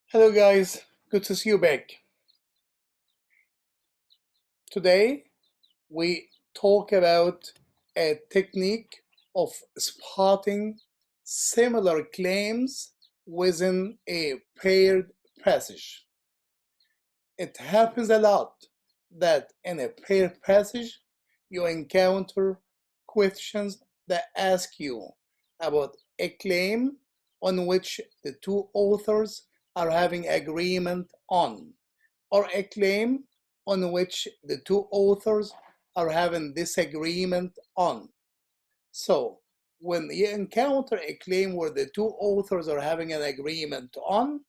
Hello guys, good to see you back. Today we talk about a technique of spotting similar claims within a paired passage. It happens a lot that in a paired passage you encounter questions that ask you about a claim on which the two authors are having agreement on, or a claim on which the two authors are having disagreement on. So, when you encounter a claim where the two authors are having an agreement on,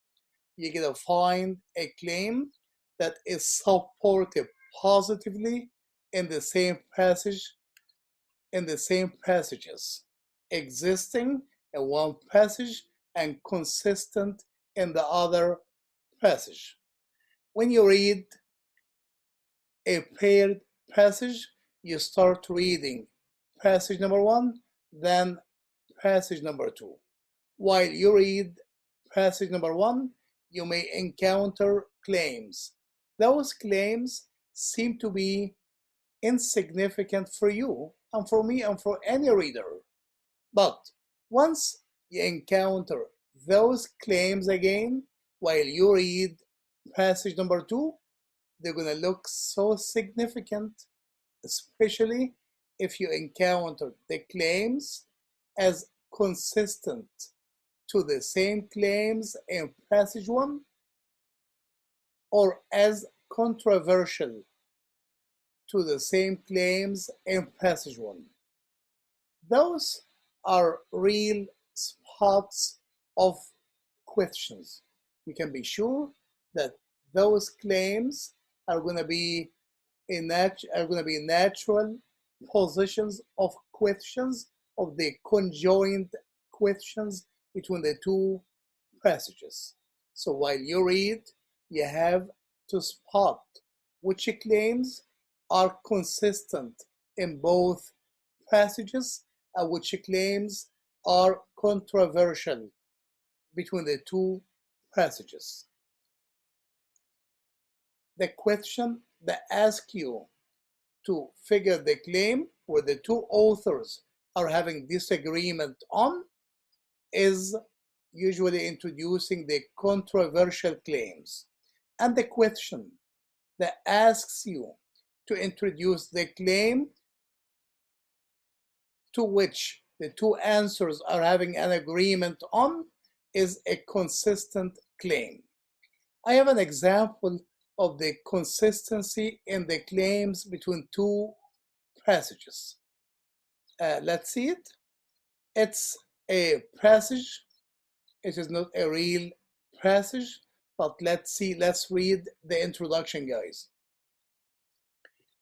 you're going to find a claim that is supported positively in the same passage, in the same passages, existing in one passage and consistent in the other passage. When you read a paired passage, you start reading passage number one, then passage number two. While you read passage number one, you may encounter claims. Those claims seem to be insignificant for you and for me and for any reader. But once you encounter those claims again while you read passage number two, they're going to look so significant, especially if you encounter the claims as consistent to the same claims in passage one or as controversial to the same claims in passage one. Those are real spots of questions. You can be sure that those claims are going to be natural positions of questions of the conjoined questions between the two passages. So while you read, you have to spot which claims are consistent in both passages and which claims are controversial between the two passages. The question that asks you to figure the claim where the two authors are having disagreement on is usually introducing the controversial claims. And the question that asks you to introduce the claim to which the two answers are having an agreement on is a consistent claim. I have an example of the consistency in the claims between two passages. Let's see it. It's a passage. It is not a real passage, but let's read the introduction, guys.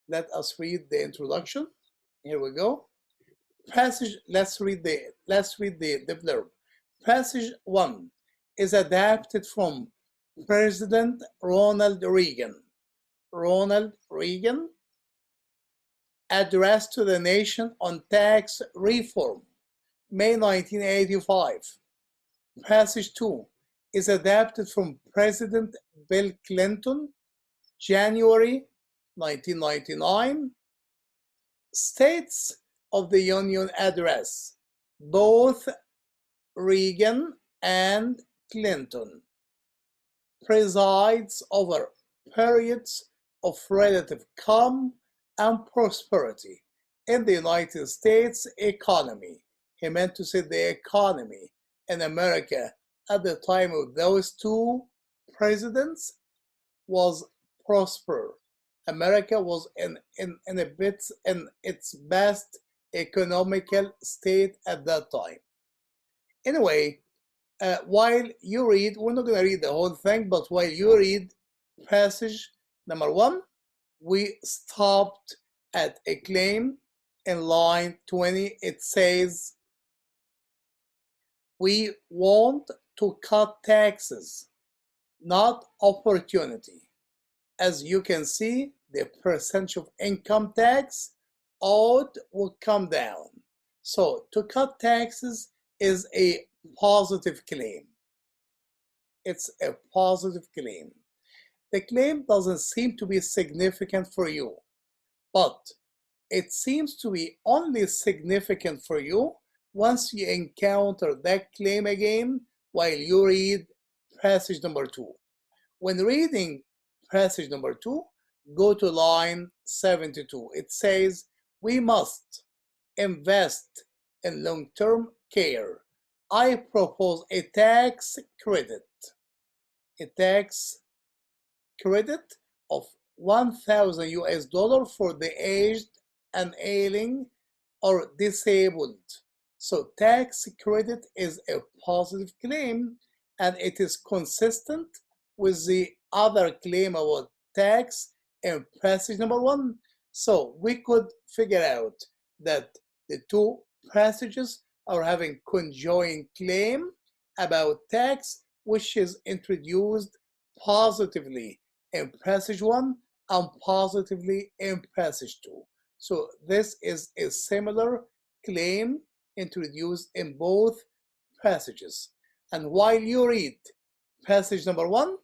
Let us read the introduction. Here we go. Passage, let's read the blurb. Passage 1 is adapted from President Ronald Reagan. Ronald Reagan address to the nation on tax reform, May 1985. Passage 2 is adapted from President Bill Clinton, January 1999. States of the Union address, both Reagan and Clinton, presides over periods of relative calm and prosperity in the United States economy. He meant to say the economy in America at the time of those two presidents was prosper. America was in its best economical state at that time. Anyway, while you read, we're not going to read the whole thing, but while you read passage number 1, we stopped at a claim in line 20. It says, we want to cut taxes, not opportunity. As you can see, the percentage of income tax ought will come down. So to cut taxes is a positive claim. it's a positive claim. The claim doesn't seem to be significant for you, but it seems to be only significant for you once you encounter that claim again while you read passage number 2. When reading passage number 2, go to line 72. It says, we must invest in long-term care. I propose a tax credit of 1,000 US dollar for the aged and ailing or disabled. So tax credit is a positive claim, and it is consistent with the other claim about tax in passage number 1. So we could figure out that the two passages are having conjoined claim about tax, which is introduced positively in passage 1 and positively in passage 2. So this is a similar claim introduced in both passages. And while you read passage number 1,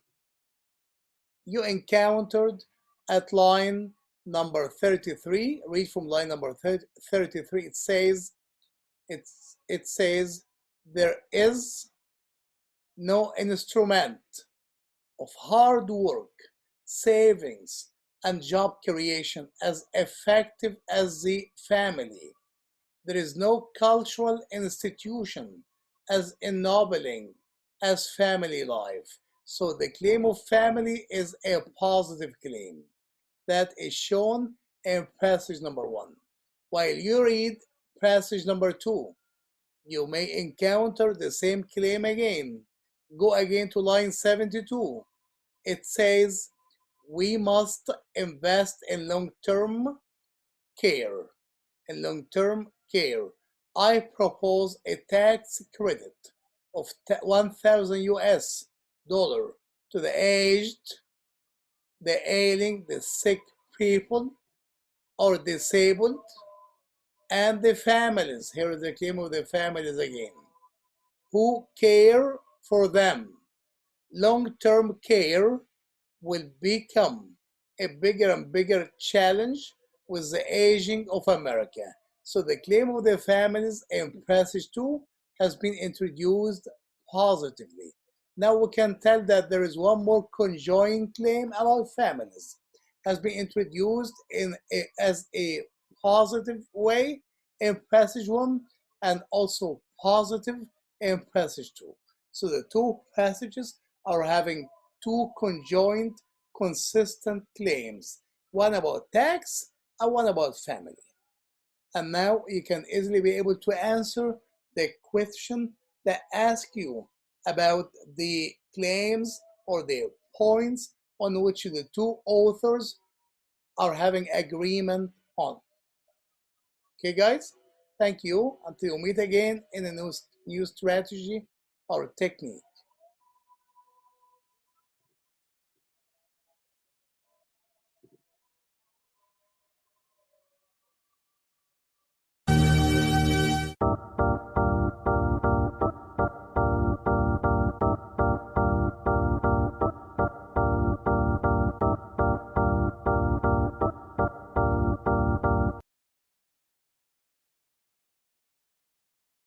you encountered at line number 33, read from line number 33, it says, there is no instrument of hard work, savings, and job creation as effective as the family. There is no cultural institution as ennobling as family life. So the claim of family is a positive claim that is shown in passage number 1. While you read passage number 2, you may encounter the same claim again. Go again to line 72. It says, we must invest in long-term care. I propose a tax credit of 1,000 US dollar to the aged, the ailing, the sick people, or disabled, and the families. Here is the claim of the families again, who care for them. Long-term care will become a bigger and bigger challenge with the aging of America. So the claim of the families in passage 2 has been introduced positively. Now we can tell that there is one more conjoined claim about families has been introduced as a positive way in passage 1 and also positive in passage 2. So the two passages are having two conjoined consistent claims, one about tax and one about family. And now you can easily be able to answer the question that asks you about the claims or the points on which the two authors are having agreement on. Okay, guys? Thank you. Until we meet again in a new strategy or technique.